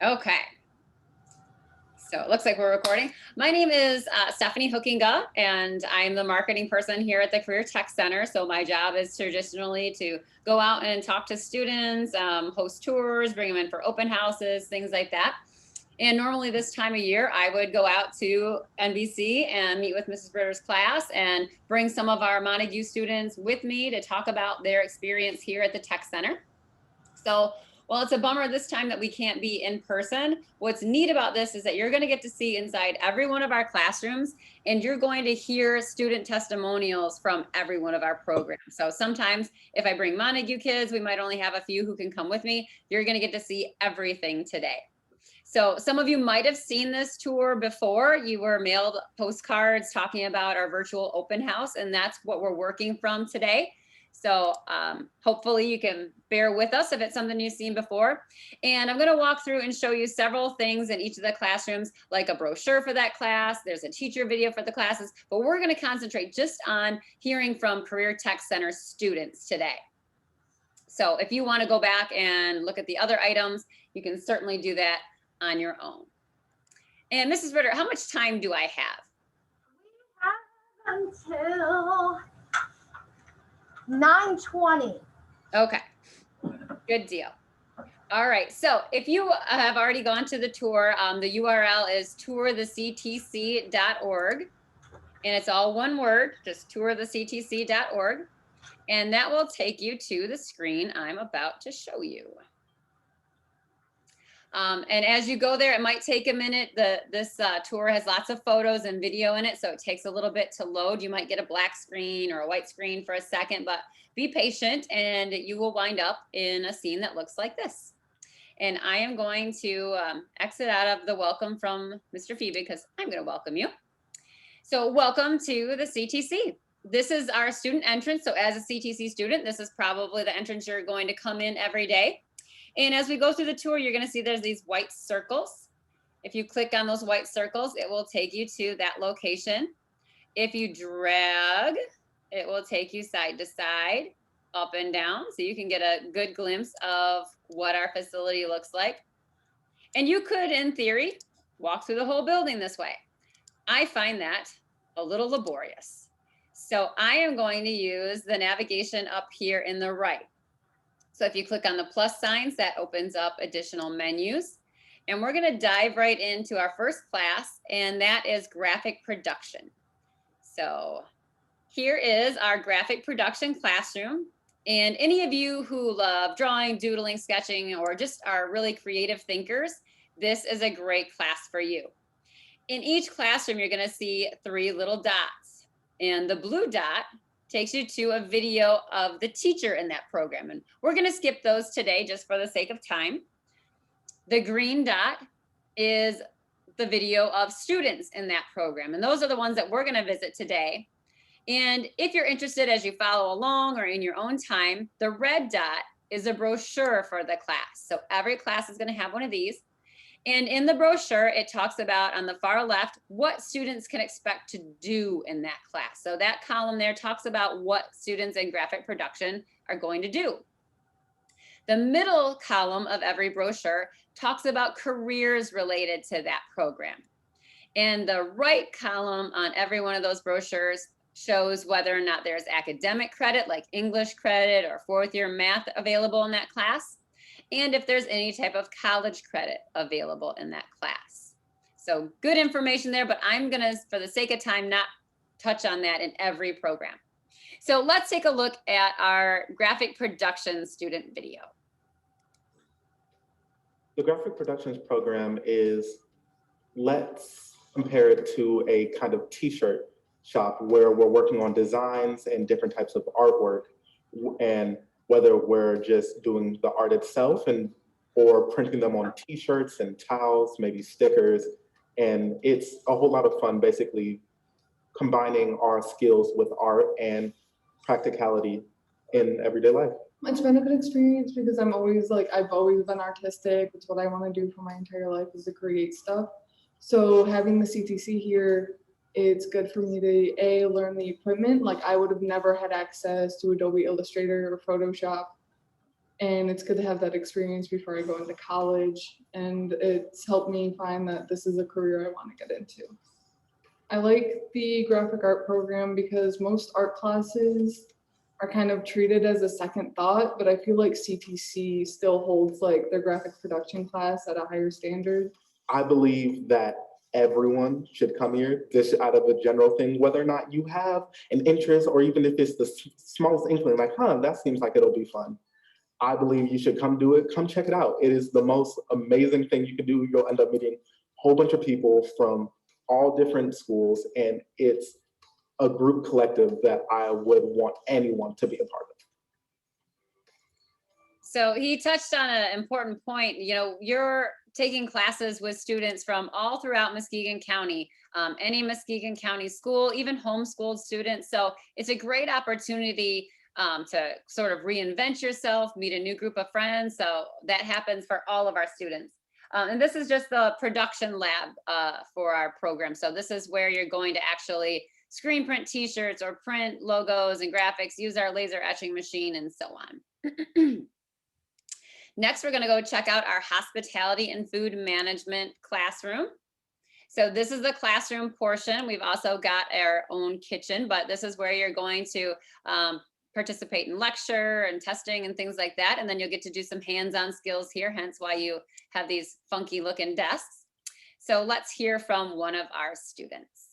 Okay. So it looks like we're recording. My name is Stephanie Hoekenga, and I'm the marketing person here at the Career Tech Center. So my job is traditionally to go out and talk to students, host tours, bring them in for open houses, things like that. And normally this time of year, I would go out to NBC and meet with Mrs. Ritter's class and bring some of our Montague students with me to talk about their experience here at the Tech Center. So while it's a bummer this time that we can't be in person, what's neat about this is that you're going to get to see inside every one of our classrooms, and you're going to hear student testimonials from every one of our programs. So sometimes if I bring Montague kids, we might only have a few who can come with me. You're going to get to see everything today. So some of you might have seen this tour before. You were mailed postcards talking about our virtual open house, and that's what we're working from today. So hopefully you can bear with us if it's something you've seen before. And I'm going to walk through and show you several things in each of the classrooms, like a brochure for that class. There's a teacher video for the classes, but we're going to concentrate just on hearing from Career Tech Center students today. So if you want to go back and look at the other items, you can certainly do that on your own. And Mrs. Ritter, how much time do I have? We have until 9:20. Okay, good deal. All right, so if you have already gone to the tour, the URL is tourthectc.org, and it's all one word, just tourthectc.org, and that will take you to the screen I'm about to show you. And as you go there, it might take a minute. This tour has lots of photos and video in it, so it takes a little bit to load. You might get a black screen or a white screen for a second, but be patient and you will wind up in a scene that looks like this. And I am going to exit out of the welcome from Mr. Phoebe because I'm going to welcome you. So welcome to the CTC. This is our student entrance. So as a CTC student, this is probably the entrance you're going to come in every day. And as we go through the tour, you're going to see there's these white circles. If you click on those white circles, it will take you to that location. If you drag, it will take you side to side, up and down, so you can get a good glimpse of what our facility looks like. And you could, in theory, walk through the whole building this way. I find that a little laborious. So I am going to use the navigation up here in the right. So if you click on the plus signs, that opens up additional menus. And we're going to dive right into our first class, and that is graphic production. So here is our graphic production classroom. And any of you who love drawing, doodling, sketching, or just are really creative thinkers, this is a great class for you. In each classroom, you're going to see 3 little dots, and the blue dot takes you to a video of the teacher in that program. And we're going to skip those today just for the sake of time. The green dot is the video of students in that program. And those are the ones that we're going to visit today. And if you're interested as you follow along or in your own time, the red dot is a brochure for the class. So every class is going to have one of these. And in the brochure, it talks about on the far left what students can expect to do in that class. So that column there talks about what students in graphic production are going to do. The middle column of every brochure talks about careers related to that program. And the right column on every one of those brochures shows whether or not there's academic credit, like English credit or 4th year math available in that class, and if there's any type of college credit available in that class. So good information there, but I'm gonna, for the sake of time, not touch on that in every program. So let's take a look at our graphic production student video. The graphic productions program is, let's compare it to a kind of t-shirt shop where we're working on designs and different types of artwork, and whether we're just doing the art itself or printing them on t-shirts and towels, maybe stickers. And it's a whole lot of fun, basically combining our skills with art and practicality in everyday life. It's been a good experience because I've always been artistic. It's what I want to do for my entire life, is to create stuff. So having the CTC here, it's good for me to learn the equipment. Like I would have never had access to Adobe Illustrator or Photoshop And it's good to have that experience before I go into college. And it's helped me find that this is a career I want to get into. I like the graphic art program because most art classes are kind of treated as a second thought, but I feel like CTC still holds like their graphic production class at a higher standard. I believe that everyone should come here, just out of a general thing, whether or not you have an interest or even if it's the smallest inkling, like, that seems like it'll be fun. I believe you should come do it. Come check it out. It is the most amazing thing you can do. You'll end up meeting a whole bunch of people from all different schools, and it's a group collective that I would want anyone to be a part of. So he touched on an important point. You know, you're taking classes with students from all throughout Muskegon County, any Muskegon County school, even homeschooled students. So it's a great opportunity to sort of reinvent yourself, meet a new group of friends. So that happens for all of our students. And this is just the production lab for our program. So this is where you're going to actually screen print t-shirts or print logos and graphics, use our laser etching machine and so on. Next, we're gonna go check out our hospitality and food management classroom. So this is the classroom portion. We've also got our own kitchen, but this is where you're going to participate in lecture and testing and things like that. And then you'll get to do some hands-on skills here, hence why you have these funky looking desks. So let's hear from one of our students.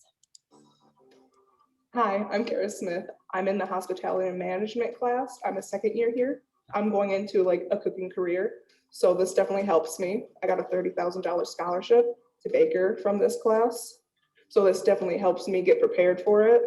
Hi, I'm Kara Smith. I'm in the hospitality and management class. I'm a second year here. I'm going into like a cooking career. So this definitely helps me. I got a $30,000 scholarship to Baker from this class. So this definitely helps me get prepared for it.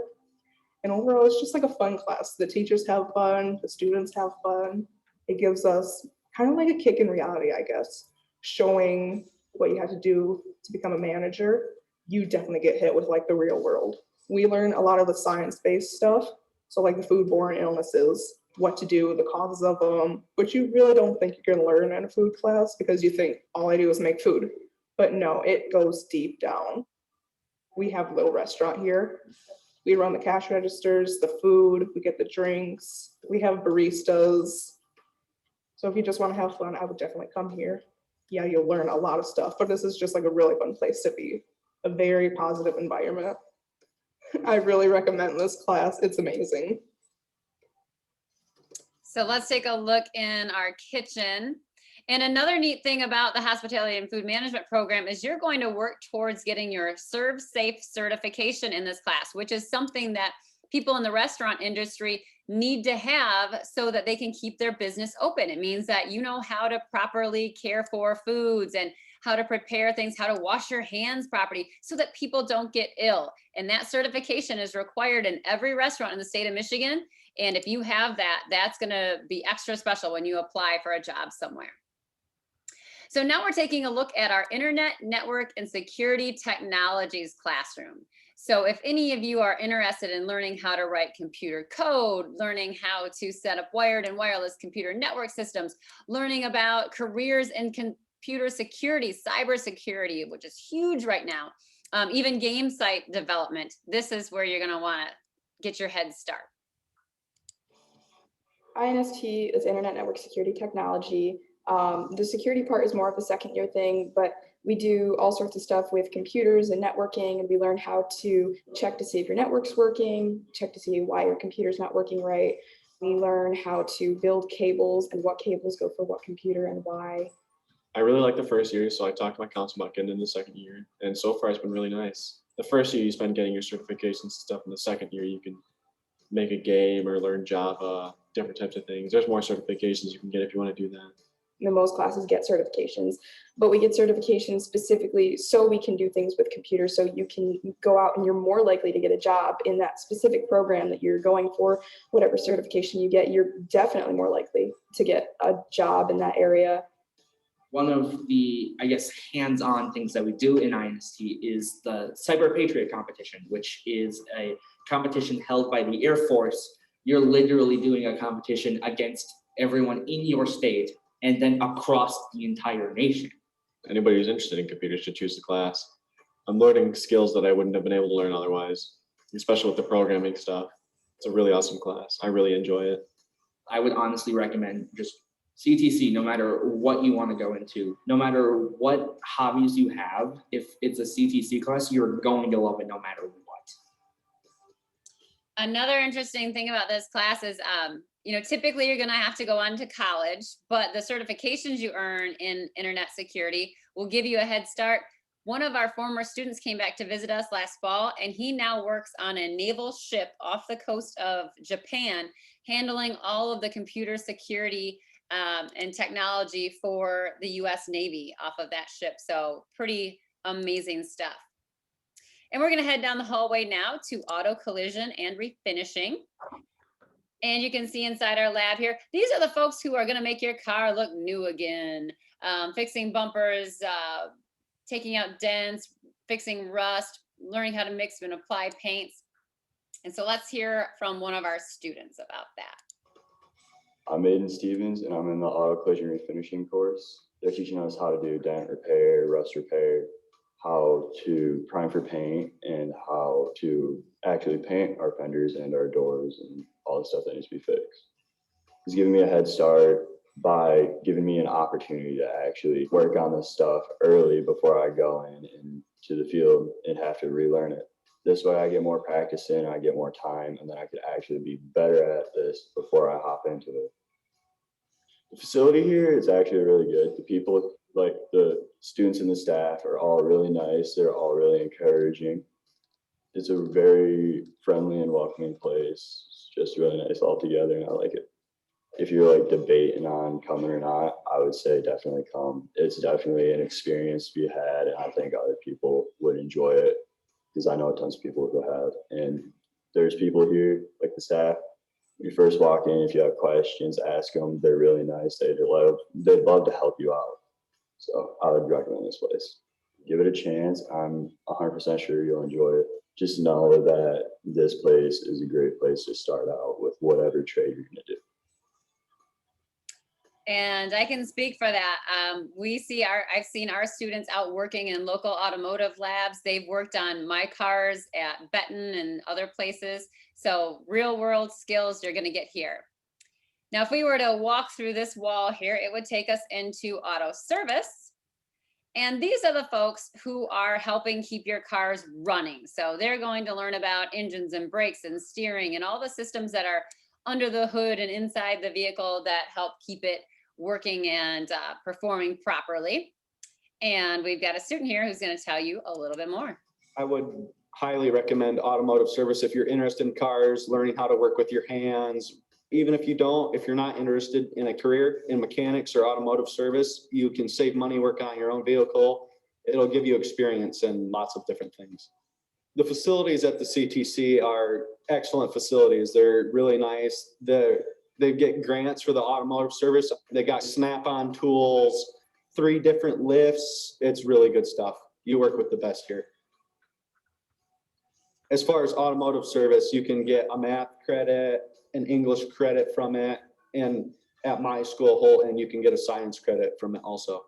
And overall, it's just like a fun class. The teachers have fun, the students have fun. It gives us kind of like a kick in reality, I guess, showing what you have to do to become a manager. You definitely get hit with like the real world. We learn a lot of the science-based stuff. So like the foodborne illnesses, what to do, the causes of them, which you really don't think you're gonna learn in a food class because you think all I do is make food. But no, it goes deep down. We have a little restaurant here. We run the cash registers, the food, we get the drinks, we have baristas. So if you just want to have fun, I would definitely come here. Yeah, you'll learn a lot of stuff, but this is just like a really fun place to be. A very positive environment. I really recommend this class. It's amazing. So let's take a look in our kitchen. And another neat thing about the hospitality and food management program is you're going to work towards getting your servsafe certification in this class, which is something that people in the restaurant industry need to have so that they can keep their business open. It means that you know how to properly care for foods and how to prepare things, how to wash your hands properly so that people don't get ill. And that certification is required in every restaurant in the state of Michigan. And if you have that, that's gonna be extra special when you apply for a job somewhere. So now we're taking a look at our Internet, Network, and Security Technologies classroom. So if any of you are interested in learning how to write computer code, learning how to set up wired and wireless computer network systems, learning about careers in computer security, cybersecurity, which is huge right now, even game site development, this is where you're gonna wanna get your head start. INST is Internet Network Security Technology. The security part is more of a second year thing, but we do all sorts of stuff with computers and networking, and we learn how to check to see if your network's working, check to see why your computer's not working right. We learn how to build cables and what cables go for what computer and why. I really like the first year, so I talked to my council about getting in the second year, and so far it's been really nice. The first year you spend getting your certifications and stuff, and the second year you can make a game or learn Java, different types of things. There's more certifications you can get if you want to do that. Most classes get certifications, but we get certifications specifically so we can do things with computers, so you can go out and you're more likely to get a job in that specific program that you're going for. Whatever certification you get, you're definitely more likely to get a job in that area. One of the, I guess, hands-on things that we do in INST is the Cyber Patriot competition, which is a competition held by the Air Force. You're literally doing a competition against everyone in your state and then across the entire nation. Anybody who's interested in computers should choose the class. I'm learning skills that I wouldn't have been able to learn otherwise, especially with the programming stuff. It's a really awesome class. I really enjoy it. I would honestly recommend just CTC, no matter what you want to go into, no matter what hobbies you have, if it's a CTC class, you're going to love it no matter what. Another interesting thing about this class is, typically you're going to have to go on to college, but the certifications you earn in internet security will give you a head start. One of our former students came back to visit us last fall, and he now works on a naval ship off the coast of Japan, handling all of the computer security and technology for the US Navy off of that ship. So pretty amazing stuff. And we're gonna head down the hallway now to auto collision and refinishing. And you can see inside our lab here, these are the folks who are gonna make your car look new again, fixing bumpers, taking out dents, fixing rust, learning how to mix and apply paints. And so let's hear from one of our students about that. I'm Aiden Stevens, and I'm in the auto collision refinishing course. They're teaching us how to do dent repair, rust repair, how to prime for paint, and how to actually paint our fenders and our doors and all the stuff that needs to be fixed. It's giving me a head start by giving me an opportunity to actually work on this stuff early before I go into the field and have to relearn it. This way I get more practice in, I get more time, and then I could actually be better at this before I hop into it. The facility here is actually really good. The people, like the students and the staff, are all really nice. They're all really encouraging. It's a very friendly and welcoming place. It's just really nice altogether, and I like it. If you're like debating on coming or not, I would say definitely come. It's definitely an experience to be had, and I think other people would enjoy it, because I know tons of people who have. And there's people here, like the staff. When you first walk in, if you have questions, ask them. They're really nice. They'd love to help you out. So I would recommend this place. Give it a chance. I'm 100% sure you'll enjoy it. Just know that this place is a great place to start out with whatever trade you're going to do. And I can speak for that. I've seen our students out working in local automotive labs. They've worked on my cars at Benton and other places. So real world skills you're gonna get here. Now, if we were to walk through this wall here, it would take us into auto service. And these are the folks who are helping keep your cars running. So they're going to learn about engines and brakes and steering and all the systems that are under the hood and inside the vehicle that help keep it working and performing properly. And we've got a student here who's going to tell you a little bit more. I would highly recommend automotive service if you're interested in cars, learning how to work with your hands. Even if you're not interested in a career in mechanics or automotive service, you can save money working on your own vehicle. It'll give you experience in lots of different things. The facilities at the CTC are excellent facilities. They're really nice. They get grants for the automotive service. They got snap-on tools, 3 different lifts. It's really good stuff. You work with the best here. As far as automotive service, you can get a math credit, an English credit from it, and at my school, Hoekenga, you can get a science credit from it also.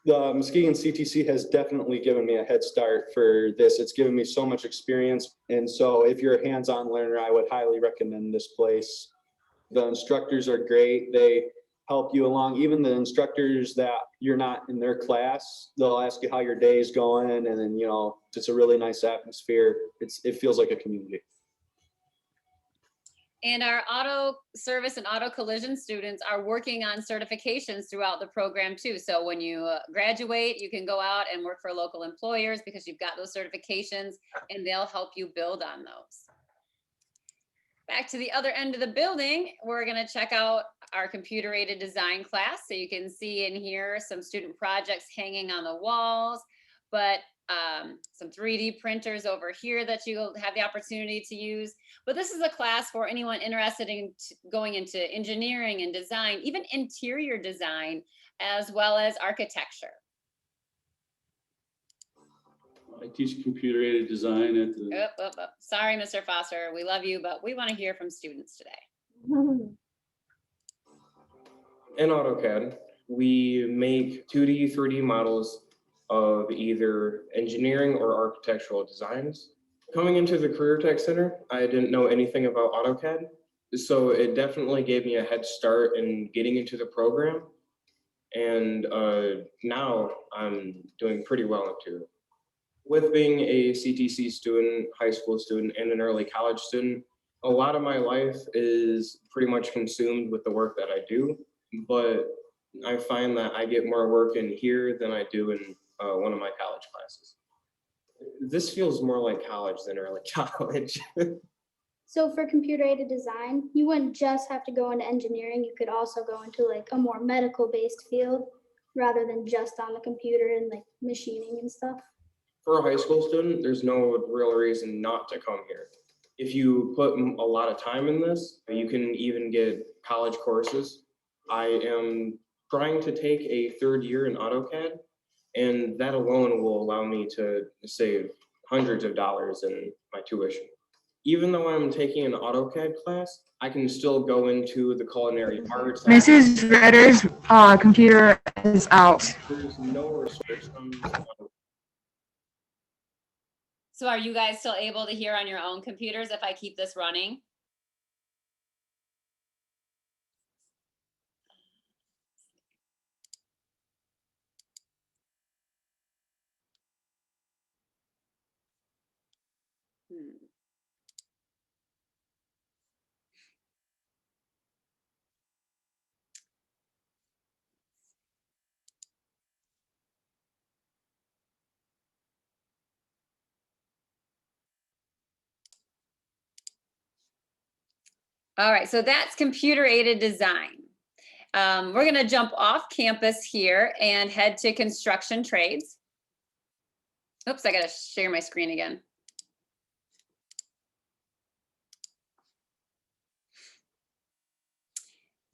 The Muskegon CTC has definitely given me a head start for this. It's given me so much experience. And so if you're a hands-on learner, I would highly recommend this place. The instructors are great. They help you along. Even the instructors that you're not in their class, they'll ask you how your day is going. And then, it's a really nice atmosphere. It feels like a community. And our auto service and auto collision students are working on certifications throughout the program too. So when you graduate, you can go out and work for local employers because you've got those certifications and they'll help you build on those. Back to the other end of the building, we're going to check out our computer-aided design class. So you can see in here some student projects hanging on the walls, but some 3D printers over here that you'll have the opportunity to use. But this is a class for anyone interested in going into engineering and design, even interior design, as well as architecture. I teach computer-aided design at the... Sorry, Mr. Foster, we love you, but we want to hear from students today. In AutoCAD, we make 2D, 3D models of either engineering or architectural designs. Coming into the Career Tech Center, I didn't know anything about AutoCAD. So it definitely gave me a head start in getting into the program. And now I'm doing pretty well into it. With being a CTC student, high school student, and an early college student, a lot of my life is pretty much consumed with the work that I do. But I find that I get more work in here than I do in one of my college classes. This feels more like college than early college. So for computer-aided design, you wouldn't just have to go into engineering, you could also go into like a more medical-based field rather than just on the computer and like machining and stuff. For a high school student, there's no real reason not to come here. If you put a lot of time in this, you can even get college courses. I am trying to take a third year in AutoCAD, and that alone will allow me to save hundreds of dollars in my tuition. Even though I'm taking an AutoCAD class, I can still go into the culinary arts. Mrs. Redder's computer is out. There's no restrictions. So are you guys still able to hear on your own computers if I keep this running? All right, so that's computer-aided design. We're gonna jump off campus here and head to construction trades. Oops, I gotta share my screen again.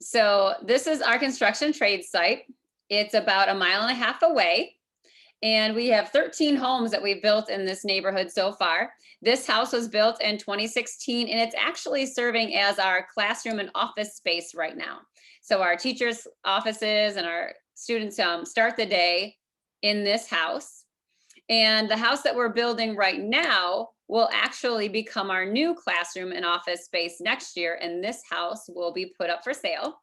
So this is our construction trades site. It's about 1.5 miles away. And we have 13 homes that we've built in this neighborhood so far. This house was built in 2016, and it's actually serving as our classroom and office space right now. So our teachers' offices and our students start the day in this house. And the house that we're building right now will actually become our new classroom and office space next year, and this house will be put up for sale.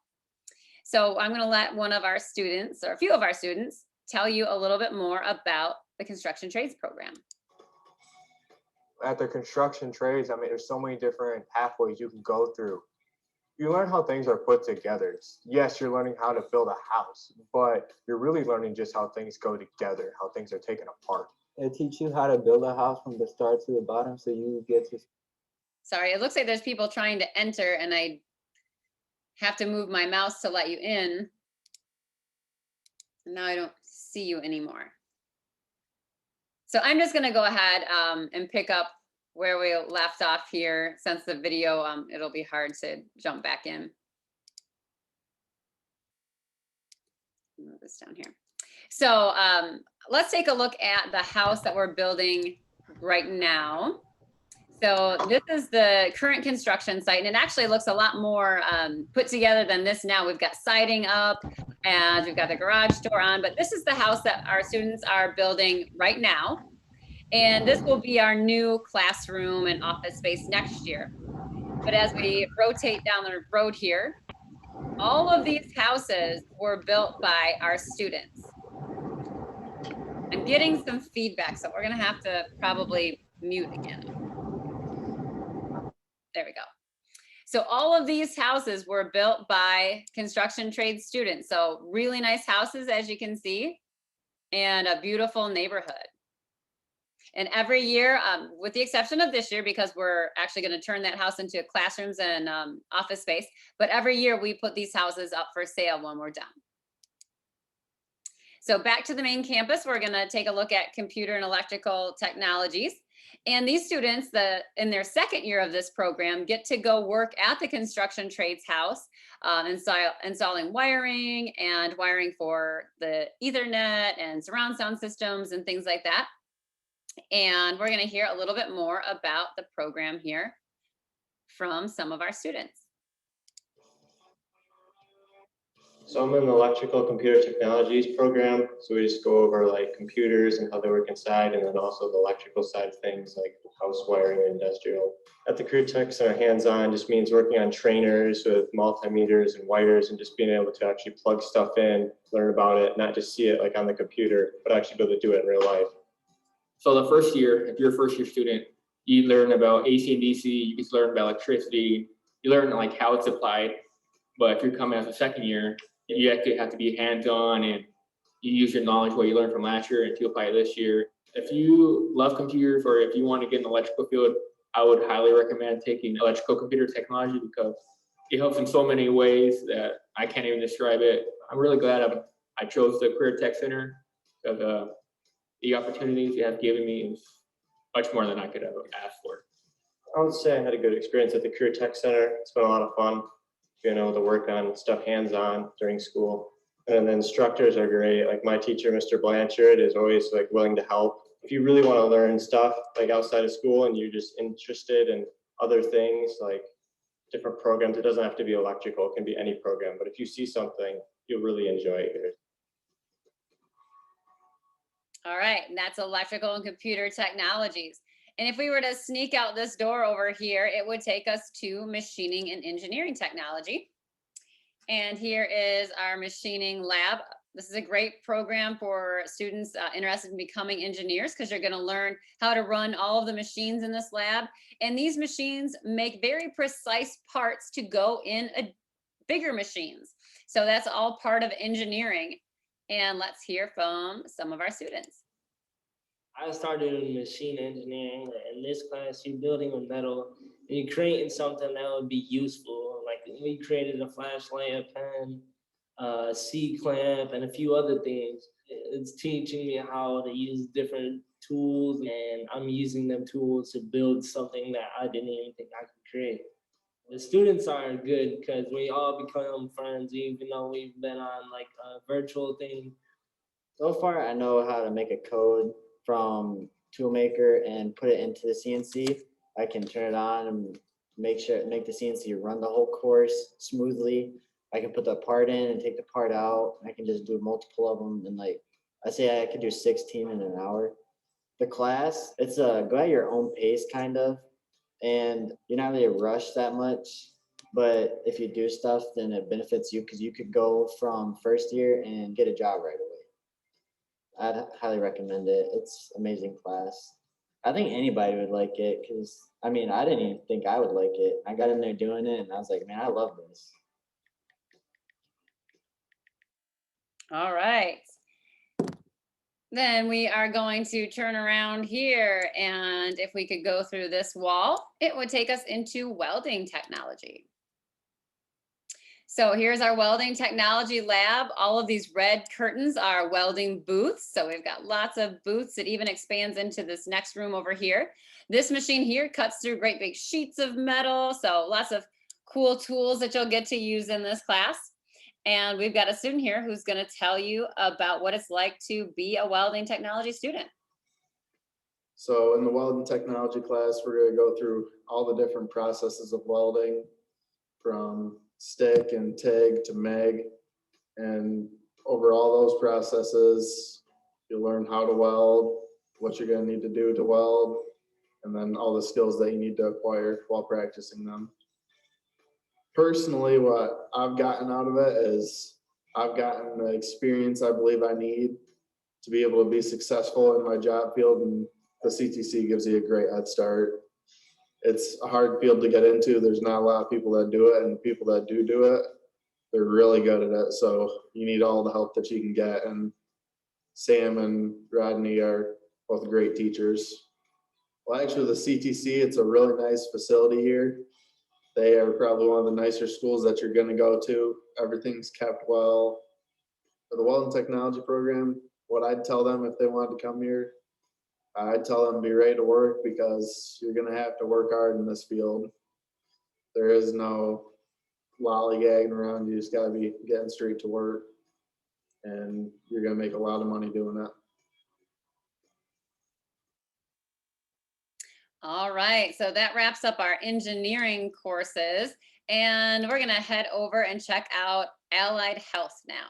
So I'm going to let one of our students, or a few of our students, tell you a little bit more about the construction trades program. At the construction trades, I mean, there's so many different pathways you can go through. You learn how things are put together. Yes, you're learning how to build a house, but you're really learning just how things go together, how things are taken apart. They teach you how to build a house from the start to the bottom, so you get to. Sorry, it looks like there's people trying to enter, and I have to move my mouse to let you in. And now I don't see you anymore. So I'm just gonna go ahead and pick up where we left off here. Since the video, it'll be hard to jump back in. Move this down here. So let's take a look at the house that we're building right now. So this is the current construction site, and it actually looks a lot more put together than this now. We've got siding up and we've got the garage door on, but this is the house that our students are building right now. And this will be our new classroom and office space next year. But as we rotate down the road here, all of these houses were built by our students. I'm getting some feedback, so we're gonna have to probably mute again. There we go. So all of these houses were built by construction trade students. So really nice houses, as you can see, and a beautiful neighborhood. And every year, with the exception of this year, because we're actually going to turn that house into classrooms and office space, but every year we put these houses up for sale when we're done. So back to the main campus, we're going to take a look at computer and electrical technologies. And these students that in their second year of this program get to go work at the construction trades house, installing wiring and wiring for the Ethernet and surround sound systems and things like that. And we're going to hear a little bit more about the program here from some of our students. So I'm in the electrical computer technologies program. So we just go over like computers and how they work inside, and then also the electrical side of things like house wiring and industrial. At the Career Tech Center, hands-on just means working on trainers with multimeters and wires and just being able to actually plug stuff in, learn about it, not just see it like on the computer, but actually be able to do it in real life. So the first year, if you're a first year student, you learn about AC and DC, you just learn about electricity, you learn like how it's applied. But if you're coming as a second year, you actually have to be hands-on and you use your knowledge, what you learned from last year, and to apply it this year. If you love computers or if you want to get in the electrical field, I would highly recommend taking electrical computer technology because it helps in so many ways that I can't even describe it. I'm really glad I chose the Career Tech Center because the opportunities you have given me is much more than I could have asked for. I would say I had a good experience at the Career Tech Center. It's been a lot of fun being able to work on stuff hands-on during school. And the instructors are great. Like my teacher, Mr. Blanchard, is always like willing to help. If you really want to learn stuff like outside of school and you're just interested in other things like different programs, it doesn't have to be electrical, it can be any program. But if you see something, you'll really enjoy it here. All right, and that's electrical and computer technologies. And if we were to sneak out this door over here, it would take us to machining and engineering technology. And here is our machining lab. This is a great program for students interested in becoming engineers because you're going to learn how to run all of the machines in this lab. And these machines make very precise parts to go in bigger machines. So that's all part of engineering. And let's hear from some of our students. I started in machine engineering. In this class, you're building with metal and you're creating something that would be useful. Like we created a flashlight, a pen, a C-clamp, and a few other things. It's teaching me how to use different tools, and I'm using them tools to build something that I didn't even think I could create. The students are good because we all become friends, even though we've been on like a virtual thing. So far, I know how to make a code from Toolmaker and put it into the CNC. I can turn it on and make the CNC run the whole course smoothly. I can put the part in and take the part out. I can just do multiple of them, and like I say, I could do 16 in an hour. The class, it's a go at your own pace kind of, and you're not really rushed that much. But if you do stuff, then it benefits you because you could go from first year and get a job right away. I'd highly recommend it. It's amazing class. I think anybody would like it because, I mean, I didn't even think I would like it. I got in there doing it and I was like, man, I love this. All right. Then we are going to turn around here, and if we could go through this wall, it would take us into welding technology. So here's our welding technology lab. All of these red curtains are welding booths. So we've got lots of booths. It even expands into this next room over here. This machine here cuts through great big sheets of metal. So lots of cool tools that you'll get to use in this class. And we've got a student here who's going to tell you about what it's like to be a welding technology student. So in the welding technology class, we're going to go through all the different processes of welding, from stick and TIG to MIG. And over all those processes, you'll learn how to weld, what you're going to need to do to weld, and then all the skills that you need to acquire while practicing them. Personally, what I've gotten out of it is I've gotten the experience I believe I need to be able to be successful in my job field, and the CTC gives you a great head start. It's a hard field to get into. There's not a lot of people that do it, and the people that do it, they're really good at it. So you need all the help that you can get, and Sam and Rodney are both great teachers. Well, actually, the CTC, it's a really nice facility here. They are probably one of the nicer schools that you're going to go to. Everything's kept well. For the welding technology program, what I'd tell them if they wanted to come here, I'd tell them be ready to work because you're going to have to work hard in this field. There is no lollygagging around. You just got to be getting straight to work, and you're going to make a lot of money doing it. All right, so that wraps up our engineering courses, and we're going to head over and check out allied health now.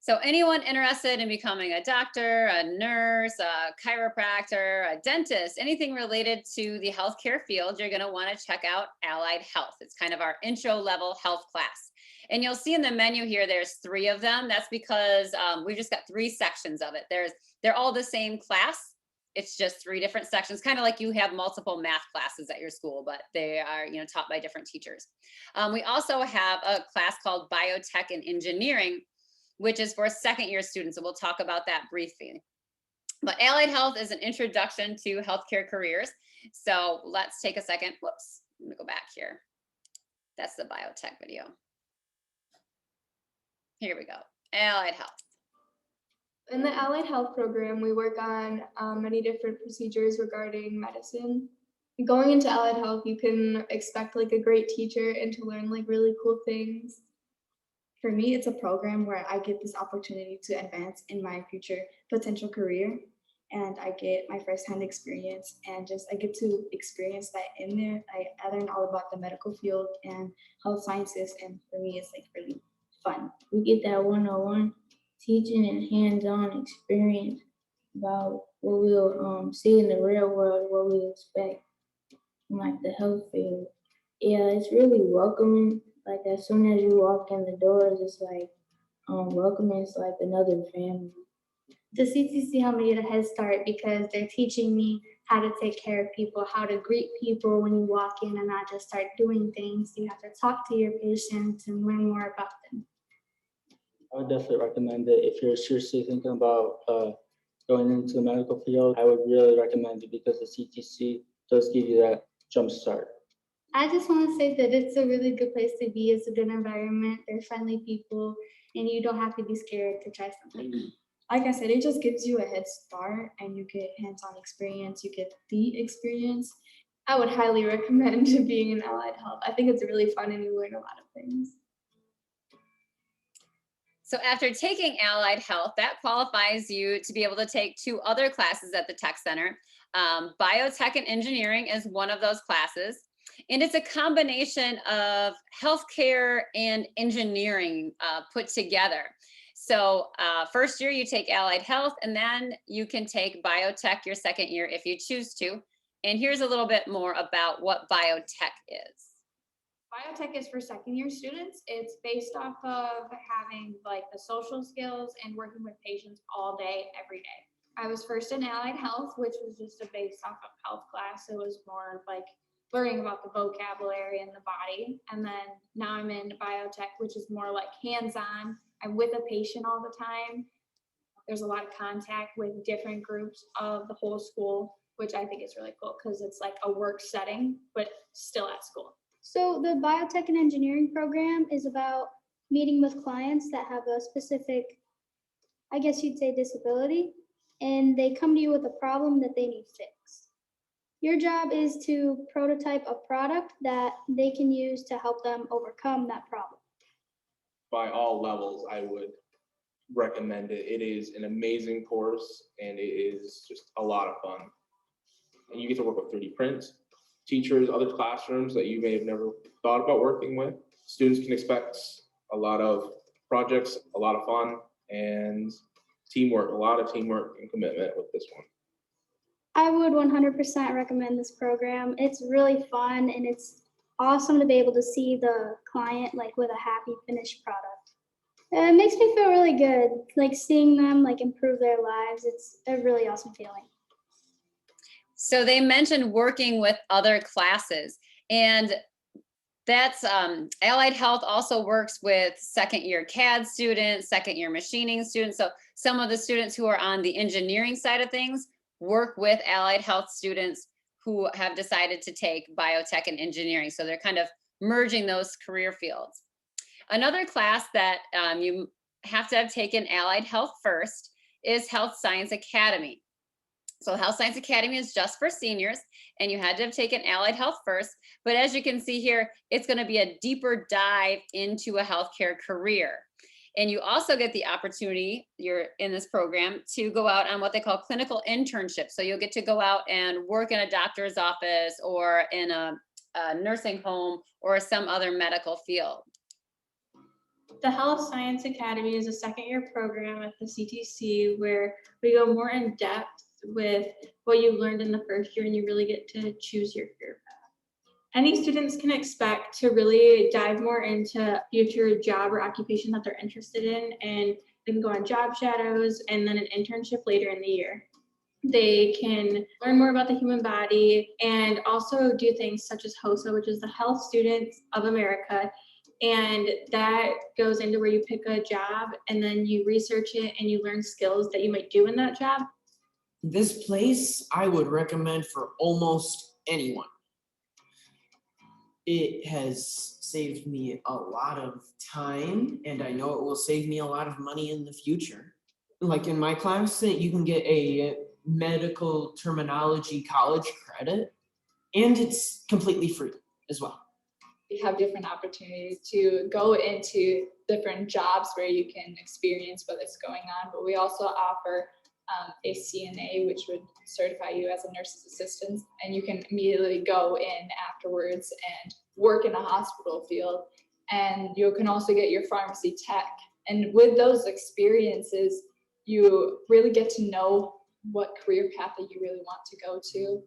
So anyone interested in becoming a doctor, a nurse, a chiropractor, a dentist, anything related to the healthcare field, you're going to want to check out allied health. It's kind of our intro level health class. And you'll see in the menu here, there's 3 of them. That's because we just got 3 sections of it. They're all the same class. It's just 3 different sections, kind of like you have multiple math classes at your school, but they are, taught by different teachers. We also have a class called biotech and engineering, which is for 2nd-year students, and we'll talk about that briefly. But allied health is an introduction to healthcare careers. So let's take a second. Whoops, let me go back here. That's the biotech video. Here we go, allied health. In the allied health program, we work on many different procedures regarding medicine. Going into allied health, you can expect like a great teacher and to learn like really cool things. For me, it's a program where I get this opportunity to advance in my future potential career, and I get my firsthand experience, and I get to experience that in there. I learn all about the medical field and health sciences, and for me, it's like really fun. We get that one-on-one teaching and hands-on experience about what we'll see in the real world, what we expect from like the health field. Yeah, it's really welcoming. Like as soon as you walk in the doors, it's like welcoming. It's like another family. The CTC helped me get a head start because they're teaching me how to take care of people, how to greet people when you walk in and not just start doing things. You have to talk to your patients and learn more about them. I would definitely recommend it if you're seriously thinking about going into the medical field. I would really recommend it because the CTC does give you that jump start. I just want to say that it's a really good place to be. It's a good environment. They're friendly people, and you don't have to be scared to try something. Like I said, it just gives you a head start, and you get hands-on experience. You get the experience. I would highly recommend being in allied health. I think it's really fun, and you learn a lot of things. So after taking allied health, that qualifies you to be able to take 2 other classes at the Tech Center. Biotech and engineering is one of those classes. And it's a combination of healthcare and engineering put together. So first year you take allied health, and then you can take biotech your 2nd year if you choose to. And here's a little bit more about what biotech is. Biotech is for 2nd-year students. It's based off of having like the social skills and working with patients all day, every day. I was first in allied health, which was just a based off of health class. It was more like learning about the vocabulary and the body. And then now I'm in biotech, which is more like hands-on. I'm with a patient all the time. There's a lot of contact with different groups of the whole school, which I think is really cool because it's like a work setting, but still at school. So the biotech and engineering program is about meeting with clients that have a specific, I guess you'd say, disability, and they come to you with a problem that they need fixed. Your job is to prototype a product that they can use to help them overcome that problem. By all levels, I would recommend it. It is an amazing course, and it is just a lot of fun. And you get to work with 3D prints, teachers, other classrooms that you may have never thought about working with. Students can expect a lot of projects, a lot of fun, and teamwork, a lot of teamwork and commitment with this one. I would 100% recommend this program. It's really fun, and it's awesome to be able to see the client like with a happy finished product. It makes me feel really good, like seeing them like improve their lives. It's a really awesome feeling. So they mentioned working with other classes, and that's allied health also works with 2nd-year CAD students, 2nd-year machining students. So some of the students who are on the engineering side of things work with allied health students who have decided to take biotech and engineering. So they're kind of merging those career fields. Another class that you have to have taken allied health first is Health Science Academy. So Health Science Academy is just for seniors, and you had to have taken allied health first. But as you can see here, it's going to be a deeper dive into a healthcare career. And you also get the opportunity, you're in this program, to go out on what they call clinical internships. So you'll get to go out and work in a doctor's office or in a nursing home or some other medical field. The Health Science Academy is a second-year program at the CTC where we go more in depth with what you learned in the first year and you really get to choose your career path. Any students can expect to really dive more into future job or occupation that they're interested in, and they can go on job shadows and then an internship later in the year. They can learn more about the human body and also do things such as HOSA, which is the Health Students of America. And that goes into where you pick a job and then you research it and you learn skills that you might do in that job. This place I would recommend for almost anyone. It has saved me a lot of time, and I know it will save me a lot of money in the future. Like in my class, you can get a medical terminology college credit, and it's completely free as well. We have different opportunities to go into different jobs where you can experience what is going on, but we also offer a CNA, which would certify you as a nurse's assistant, and you can immediately go in afterwards and work in a hospital field. And you can also get your pharmacy tech. And with those experiences, you really get to know what career path that you really want to go to.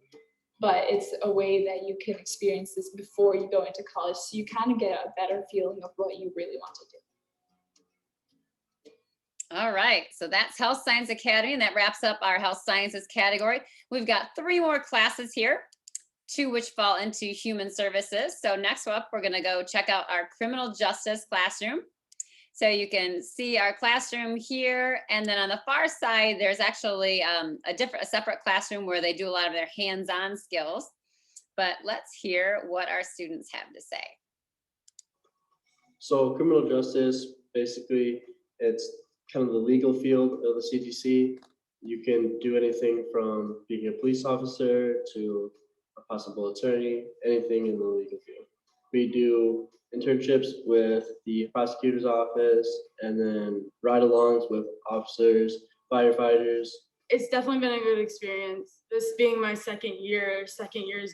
But it's a way that you can experience this before you go into college, so you kind of get a better feeling of what you really want to do. All right, so that's Health Science Academy, and that wraps up our health sciences category. We've got 3 more classes here, 2 which fall into human services. So next up, we're gonna go check out our criminal justice classroom. So you can see our classroom here, and then on the far side, there's actually a separate classroom where they do a lot of their hands-on skills. But let's hear what our students have to say. So criminal justice, basically, it's kind of the legal field of the CTC. You can do anything from being a police officer to a possible attorney, anything in the legal field. We do internships with the prosecutor's office and then ride-alongs with officers, firefighters. It's definitely been a good experience. This being my second years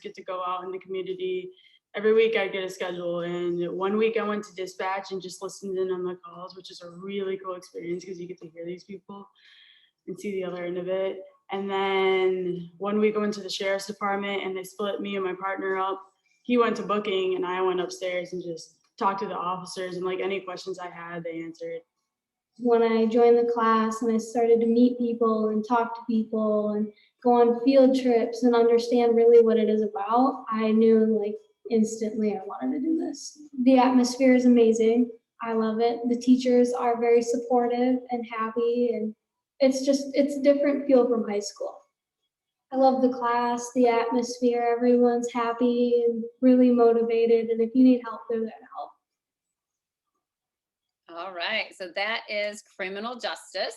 get to go out in the community. Every week I get a schedule, and one week I went to dispatch and just listened in on the calls, which is a really cool experience because you get to hear these people and see the other end of it. And then one week I went to the sheriff's department and they split me and my partner up. He went to booking and I went upstairs and just talked to the officers, and like any questions I had, they answered. When I joined the class and I started to meet people and talk to people and go on field trips and understand really what it is about, I knew like instantly I wanted to do this. The atmosphere is amazing. I love it. The teachers are very supportive and happy, and it's a different feel from high school. I love the class, the atmosphere, everyone's happy and really motivated, and if you need help, they're there to help. All right, so that is criminal justice.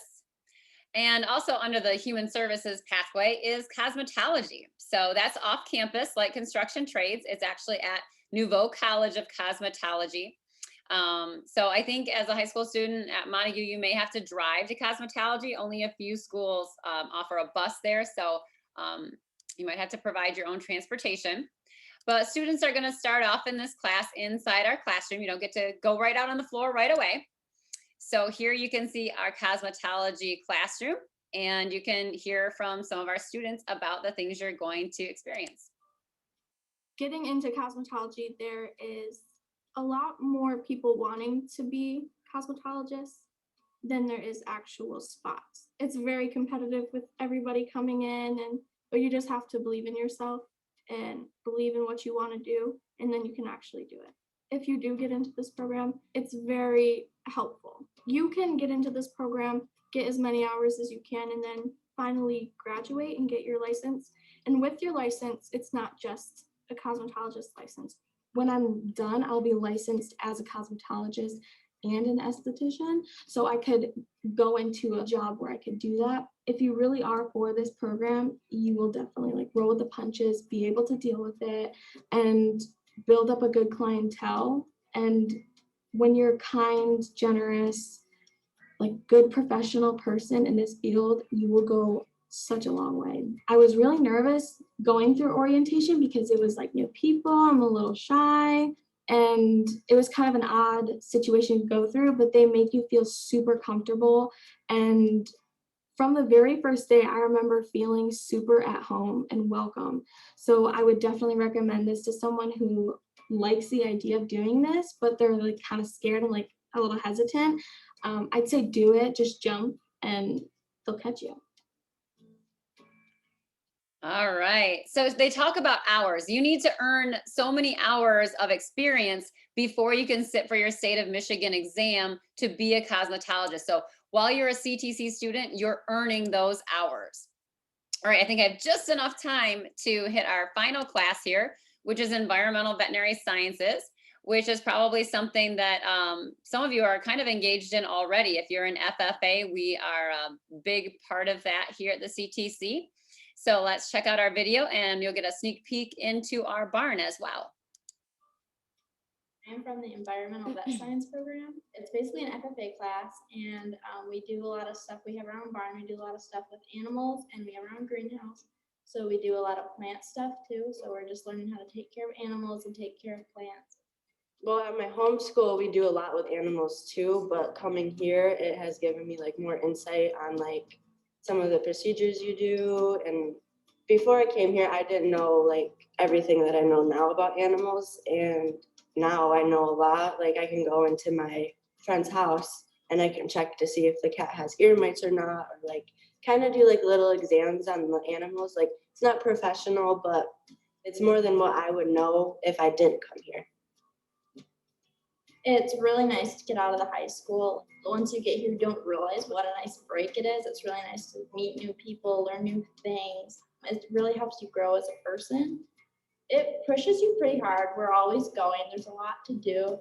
And also under the human services pathway is cosmetology. So that's off campus, like construction trades. It's actually at Nouveau College of Cosmetology. So I think as a high school student at Montague, you may have to drive to cosmetology. Only a few schools offer a bus there. So you might have to provide your own transportation. But students are going to start off in this class inside our classroom. You don't get to go right out on the floor right away. So here you can see our cosmetology classroom, and you can hear from some of our students about the things you're going to experience. Getting into cosmetology, there is a lot more people wanting to be cosmetologists than there is actual spots. It's very competitive with everybody coming in, but you just have to believe in yourself and believe in what you want to do, and then you can actually do it. If you do get into this program, it's very helpful. You can get into this program, get as many hours as you can, and then finally graduate and get your license. And with your license, it's not just a cosmetologist license. When I'm done, I'll be licensed as a cosmetologist and an esthetician. So I could go into a job where I could do that. If you really are for this program, you will definitely roll with the punches, be able to deal with it, and build up a good clientele. And when you're kind, generous, good professional person in this field, you will go such a long way. I was really nervous going through orientation because it was new people. I'm a little shy, And it was kind of an odd situation to go through, but they make you feel super comfortable. And from the very first day, I remember feeling super at home and welcome. So I would definitely recommend this to someone who likes the idea of doing this, but they're like kind of scared and like a little hesitant. I'd say do it, just jump and they'll catch you. All right. So they talk about hours. You need to earn so many hours of experience before you can sit for your state of Michigan exam to be a cosmetologist. So while you're a CTC student, you're earning those hours. All right. I think I have just enough time to hit our final class here, which is environmental veterinary sciences, which is probably something that some of you are kind of engaged in already. If you're in FFA, we are a big part of that here at the CTC. So let's check out our video and you'll get a sneak peek into our barn as well. I'm from the environmental vet science program. It's basically an FFA class, and we do a lot of stuff. We have our own barn, we do a lot of stuff with animals, and we have our own greenhouse. So we do a lot of plant stuff too. So we're just learning how to take care of animals and take care of plants. Well, at my home school, we do a lot with animals too, but coming here, it has given me like more insight on like some of the procedures you do. And before I came here, I didn't know like everything that I know now about animals. And now I know a lot. Like I can go into my friend's house and I can check to see if the cat has ear mites or not, or like kind of do like little exams on the animals. Like it's not professional, but it's more than what I would know if I didn't come here. It's really nice to get out of the high school. Once you get here, you don't realize what a nice break it is. It's really nice to meet new people, learn new things. It really helps you grow as a person. It pushes you pretty hard. We're always going. There's a lot to do.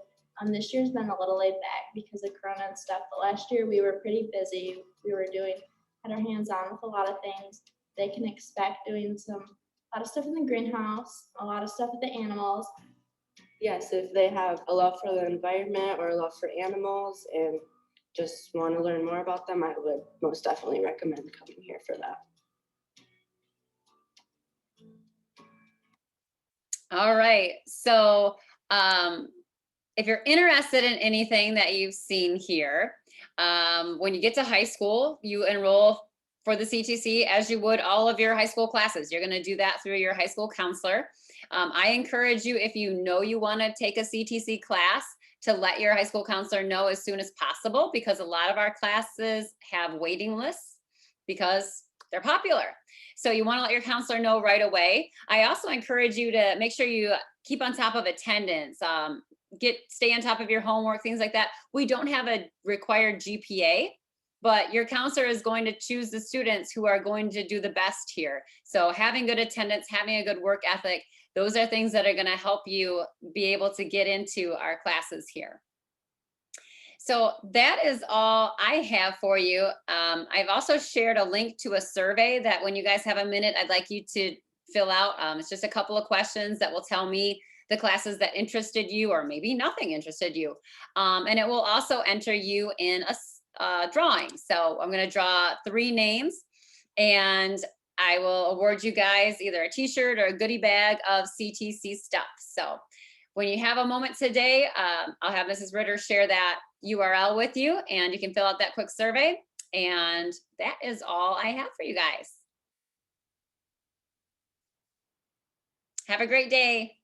This year's been a little laid back because of Corona and stuff, but last year we were pretty busy. We were had our hands on with a lot of things. They can expect doing a lot of stuff in the greenhouse, a lot of stuff with the animals. Yes, if they have a love for the environment or a love for animals and just want to learn more about them, I would most definitely recommend coming here for that. All right. So if you're interested in anything that you've seen here, when you get to high school, you enroll for the CTC as you would all of your high school classes. You're going to do that through your high school counselor. I encourage you, if you know you want to take a CTC class, to let your high school counselor know as soon as possible, because a lot of our classes have waiting lists because they're popular. So you want to let your counselor know right away. I also encourage you to make sure you keep on top of attendance, stay on top of your homework, things like that. We don't have a required GPA, but your counselor is going to choose the students who are going to do the best here. So having good attendance, having a good work ethic, those are things that are going to help you be able to get into our classes here. So that is all I have for you. I've also shared a link to a survey that when you guys have a minute, I'd like you to fill out. It's just a couple of questions that will tell me the classes that interested you, or maybe nothing interested you. And it will also enter you in a drawing. So I'm going to draw 3 names, and I will award you guys either a t-shirt or a goodie bag of CTC stuff. So when you have a moment today, I'll have Mrs. Ritter share that URL with you, and you can fill out that quick survey. And that is all I have for you guys. Have a great day.